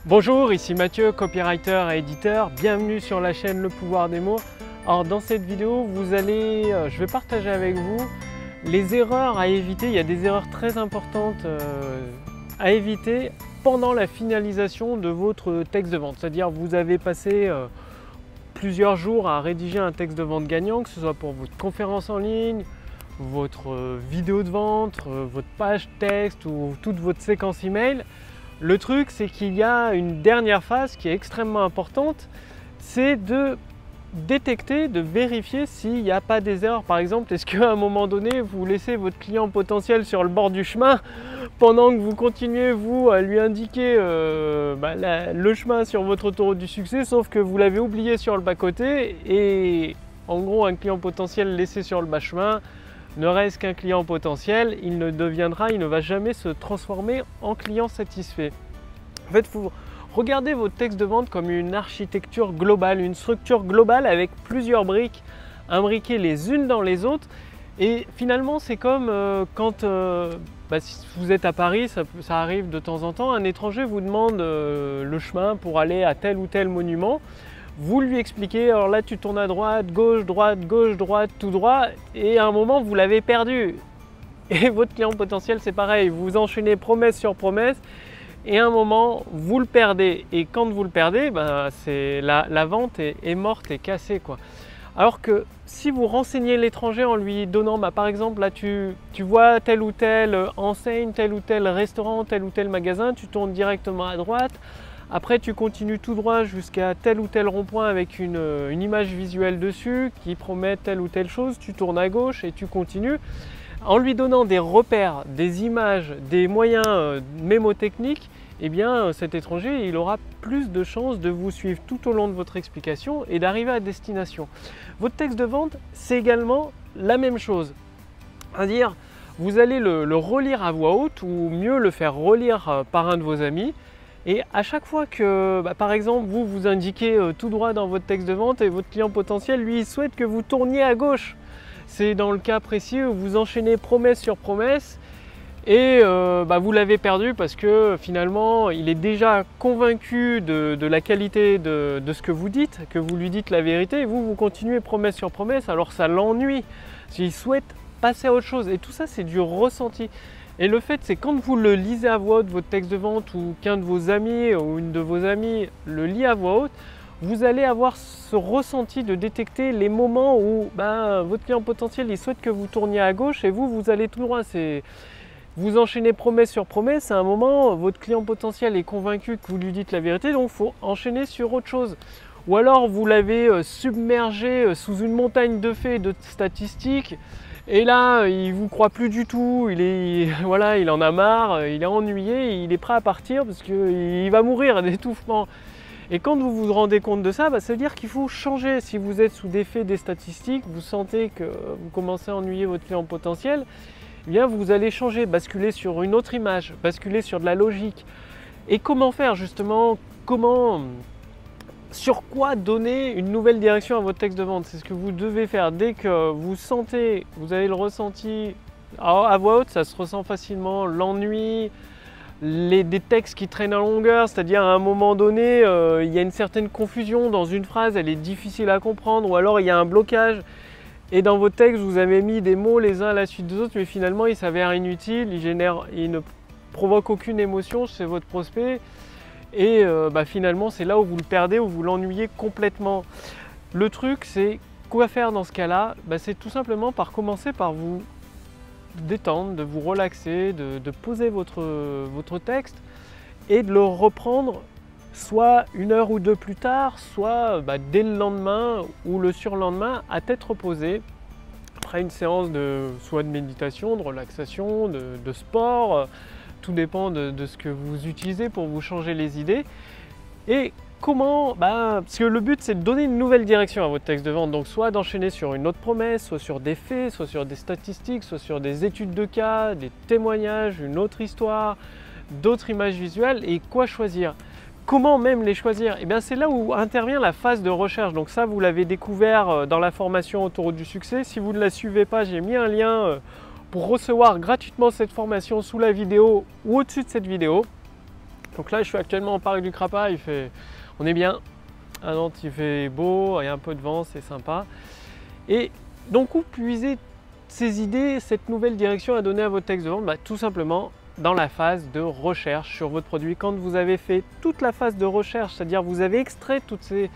Bonjour, ici Mathieu, copywriter et éditeur. Bienvenue sur la chaîne Le Pouvoir des mots. Alors dans cette vidéo, je vais partager avec vous les erreurs à éviter. Il y a des erreurs très importantes à éviter pendant la finalisation de votre texte de vente. C'est-à-dire vous avez passé plusieurs jours à rédiger un texte de vente gagnant, que ce soit pour votre conférence en ligne, votre vidéo de vente, votre page texte ou toute votre séquence email. Le truc, c'est qu'il y a une dernière phase qui est extrêmement importante, c'est de détecter, de vérifier s'il n'y a pas des erreurs. Par exemple, est-ce qu'à un moment donné, vous laissez votre client potentiel sur le bord du chemin pendant que vous continuez, vous, à lui indiquer le chemin sur votre autoroute du succès, sauf que vous l'avez oublié sur le bas-côté et en gros, un client potentiel laissé sur le bas chemin ne reste qu'un client potentiel, il ne va jamais se transformer en client satisfait. En fait, il faut regarder votre texte de vente comme une architecture globale, une structure globale avec plusieurs briques imbriquées les unes dans les autres. Et finalement, c'est comme si vous êtes à Paris, ça arrive de temps en temps, un étranger vous demande le chemin pour aller à tel ou tel monument. Vous lui expliquez, alors là tu tournes à droite, gauche, droite, tout droit, et à un moment vous l'avez perdu. Et votre client potentiel c'est pareil, vous enchaînez promesse sur promesse, et à un moment vous le perdez. Et quand vous le perdez, la vente est morte et cassée, quoi. Alors que si vous renseignez l'étranger en lui donnant, par exemple, là tu vois telle ou telle enseigne, tel ou tel restaurant, tel ou tel magasin, tu tournes directement à droite. Après, tu continues tout droit jusqu'à tel ou tel rond-point avec une image visuelle dessus qui promet telle ou telle chose. Tu tournes à gauche et tu continues. En lui donnant des repères, des images, des moyens mémotechniques, eh bien, cet étranger, il aura plus de chances de vous suivre tout au long de votre explication et d'arriver à destination. Votre texte de vente, c'est également la même chose. C'est-à-dire, vous allez le relire à voix haute ou mieux le faire relire par un de vos amis. Et à chaque fois que, par exemple, vous indiquez tout droit dans votre texte de vente et votre client potentiel, lui, il souhaite que vous tourniez à gauche. C'est dans le cas précis où vous enchaînez promesse sur promesse et vous l'avez perdu parce que finalement, il est déjà convaincu de la qualité de ce que vous dites, que vous lui dites la vérité et vous continuez promesse sur promesse, alors ça l'ennuie. Il souhaite passer à autre chose et tout ça, c'est du ressenti. Et le fait, c'est quand vous le lisez à voix haute, votre texte de vente, ou qu'un de vos amis ou une de vos amies le lit à voix haute, vous allez avoir ce ressenti de détecter les moments où votre client potentiel il souhaite que vous tourniez à gauche et vous allez tout droit. Vous enchaînez promesse sur promesse, à un moment, votre client potentiel est convaincu que vous lui dites la vérité, donc il faut enchaîner sur autre chose. Ou alors vous l'avez submergé sous une montagne de faits et de statistiques, et là, il ne vous croit plus du tout, il en a marre, il est ennuyé, il est prêt à partir parce qu'il va mourir d'étouffement. Et quand vous vous rendez compte de ça, ça veut dire qu'il faut changer. Si vous êtes sous l'effet des statistiques, vous sentez que vous commencez à ennuyer votre client potentiel, eh bien vous allez changer, basculer sur une autre image, basculer sur de la logique. Et comment faire justement, sur quoi donner une nouvelle direction à votre texte de vente? C'est ce que vous devez faire dès que vous sentez, vous avez le ressenti. Alors, à voix haute, ça se ressent facilement, l'ennui, des textes qui traînent à longueur, c'est-à-dire à un moment donné, il y a une certaine confusion dans une phrase, elle est difficile à comprendre, ou alors il y a un blocage. Et dans vos textes, vous avez mis des mots les uns à la suite des autres, mais finalement, ils s'avèrent inutiles, ils ne provoquent aucune émotion chez votre prospect. Et finalement, c'est là où vous le perdez, où vous l'ennuyez complètement. Le truc, c'est quoi faire dans ce cas-là? C'est tout simplement commencer par vous détendre, de vous relaxer, de poser votre texte et de le reprendre soit une heure ou deux plus tard, soit dès le lendemain ou le surlendemain à tête reposée, après une séance soit de méditation, de relaxation, de sport. Tout dépend de ce que vous utilisez pour vous changer les idées. Et comment, parce que le but c'est de donner une nouvelle direction à votre texte de vente, donc soit d'enchaîner sur une autre promesse, soit sur des faits, soit sur des statistiques, soit sur des études de cas, des témoignages, une autre histoire, d'autres images visuelles, et quoi choisir? Comment même les choisir? Et bien c'est là où intervient la phase de recherche. Donc ça, vous l'avez découvert dans la formation Autoroute du succès. Si vous ne la suivez pas, j'ai mis un lien pour recevoir gratuitement cette formation sous la vidéo ou au-dessus de cette vidéo. Donc là, je suis actuellement au parc du Crapa, on est bien. À Nantes, il fait beau, il y a un peu de vent, c'est sympa. Et donc, où puiser ces idées, cette nouvelle direction à donner à votre texte de vente? Tout simplement dans la phase de recherche sur votre produit. Quand vous avez fait toute la phase de recherche, c'est-à-dire vous avez extrait toutes ces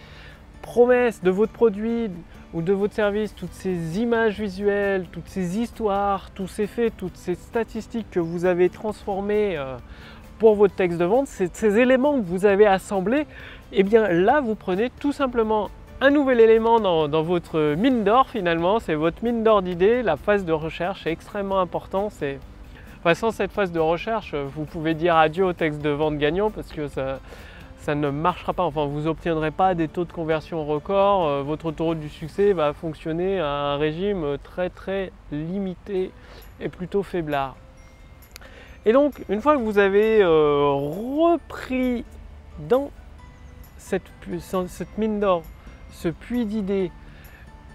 promesses de votre produit ou de votre service, toutes ces images visuelles, toutes ces histoires, tous ces faits, toutes ces statistiques que vous avez transformées pour votre texte de vente, ces éléments que vous avez assemblés, et bien là vous prenez tout simplement un nouvel élément dans votre mine d'or finalement, c'est votre mine d'or d'idées. La phase de recherche est extrêmement importante. Sans cette phase de recherche, vous pouvez dire adieu au texte de vente gagnant parce que ça ne marchera pas, enfin vous n'obtiendrez pas des taux de conversion records, votre autoroute du succès va fonctionner à un régime très limité et plutôt faiblard. Et donc une fois que vous avez repris dans cette mine d'or, ce puits d'idées,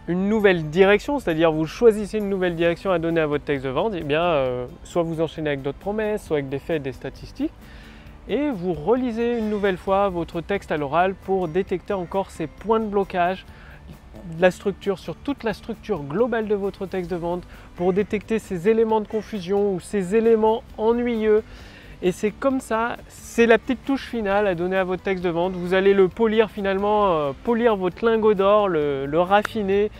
une nouvelle direction, c'est-à-dire vous choisissez une nouvelle direction à donner à votre texte de vente, et bien soit vous enchaînez avec d'autres promesses, soit avec des faits, des statistiques, et vous relisez une nouvelle fois votre texte à l'oral pour détecter encore ces points de blocage, la structure, sur toute la structure globale de votre texte de vente, pour détecter ces éléments de confusion ou ces éléments ennuyeux. Et c'est comme ça, c'est la petite touche finale à donner à votre texte de vente. Vous allez le polir finalement, polir votre lingot d'or, le raffiner,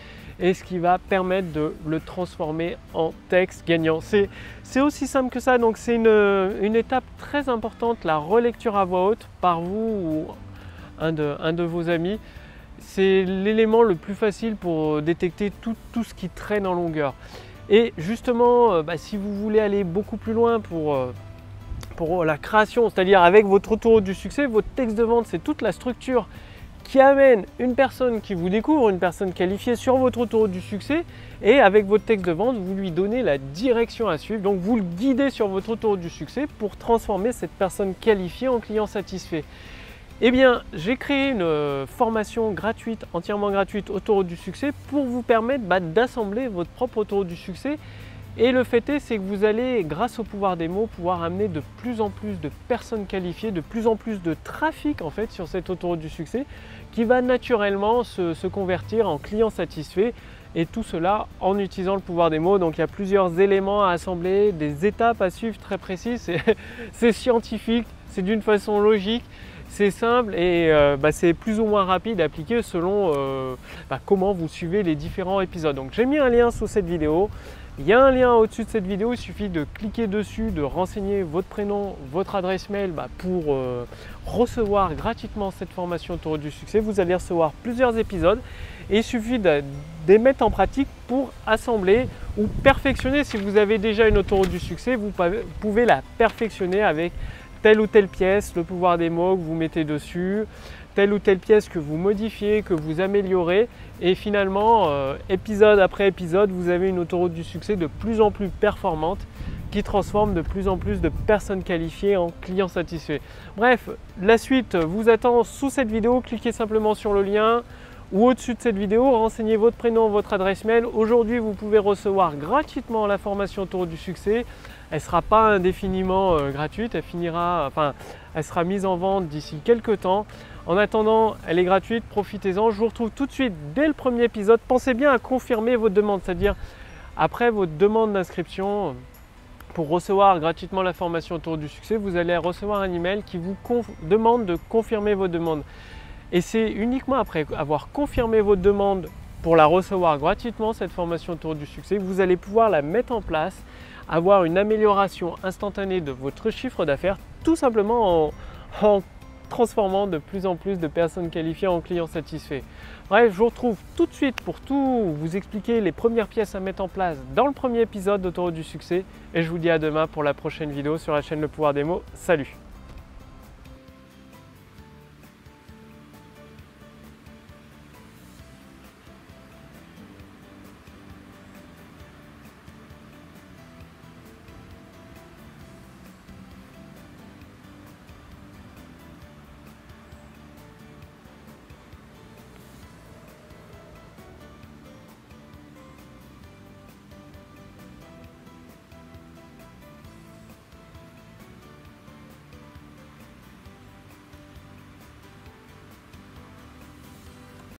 et ce qui va permettre de le transformer en texte gagnant. C'est aussi simple que ça, donc c'est une étape très importante, la relecture à voix haute par vous ou un de vos amis. C'est l'élément le plus facile pour détecter tout ce qui traîne en longueur. Et justement, si vous voulez aller beaucoup plus loin pour la création, c'est-à-dire avec votre autoroute du succès, votre texte de vente, c'est toute la structure qui amène une personne qui vous découvre, une personne qualifiée sur votre autoroute du succès, et avec votre texte de vente, vous lui donnez la direction à suivre. Donc vous le guidez sur votre autoroute du succès pour transformer cette personne qualifiée en client satisfait. Eh bien, j'ai créé une formation gratuite, entièrement gratuite, autoroute du succès, pour vous permettre d'assembler votre propre autoroute du succès. Et le fait est, c'est que vous allez, grâce au pouvoir des mots, pouvoir amener de plus en plus de personnes qualifiées, de plus en plus de trafic en fait sur cette autoroute du succès, qui va naturellement se convertir en client satisfait. Et tout cela en utilisant le pouvoir des mots. Donc il y a plusieurs éléments à assembler, des étapes à suivre très précises. C'est scientifique, c'est d'une façon logique. C'est simple et c'est plus ou moins rapide à appliquer selon comment vous suivez les différents épisodes. Donc j'ai mis un lien sous cette vidéo. Il y a un lien au-dessus de cette vidéo, il suffit de cliquer dessus, de renseigner votre prénom, votre adresse mail pour recevoir gratuitement cette formation autoroute du succès. Vous allez recevoir plusieurs épisodes et il suffit de les mettre en pratique pour assembler ou perfectionner. Si vous avez déjà une autoroute du succès, vous pouvez la perfectionner avec telle ou telle pièce, le pouvoir des mots que vous mettez dessus, telle ou telle pièce que vous modifiez, que vous améliorez, et finalement, épisode après épisode, vous avez une autoroute du succès de plus en plus performante qui transforme de plus en plus de personnes qualifiées en clients satisfaits. Bref, la suite vous attend sous cette vidéo, cliquez simplement sur le lien ou au-dessus de cette vidéo, renseignez votre prénom, votre adresse mail. Aujourd'hui, vous pouvez recevoir gratuitement la formation autoroute du succès. Elle ne sera pas indéfiniment gratuite, elle sera mise en vente d'ici quelques temps. En attendant, elle est gratuite, profitez-en. Je vous retrouve tout de suite dès le premier épisode. Pensez bien à confirmer votre demande, c'est-à-dire après votre demande d'inscription pour recevoir gratuitement la formation autoroute du succès, vous allez recevoir un email qui vous demande de confirmer votre demande. Et c'est uniquement après avoir confirmé votre demande pour la recevoir gratuitement, cette formation autoroute du succès, que vous allez pouvoir la mettre en place, avoir une amélioration instantanée de votre chiffre d'affaires, tout simplement en transformant de plus en plus de personnes qualifiées en clients satisfaits. Bref, je vous retrouve tout de suite pour tout vous expliquer les premières pièces à mettre en place dans le premier épisode d'Autoroute du succès. Et je vous dis à demain pour la prochaine vidéo sur la chaîne Le Pouvoir des mots. Salut!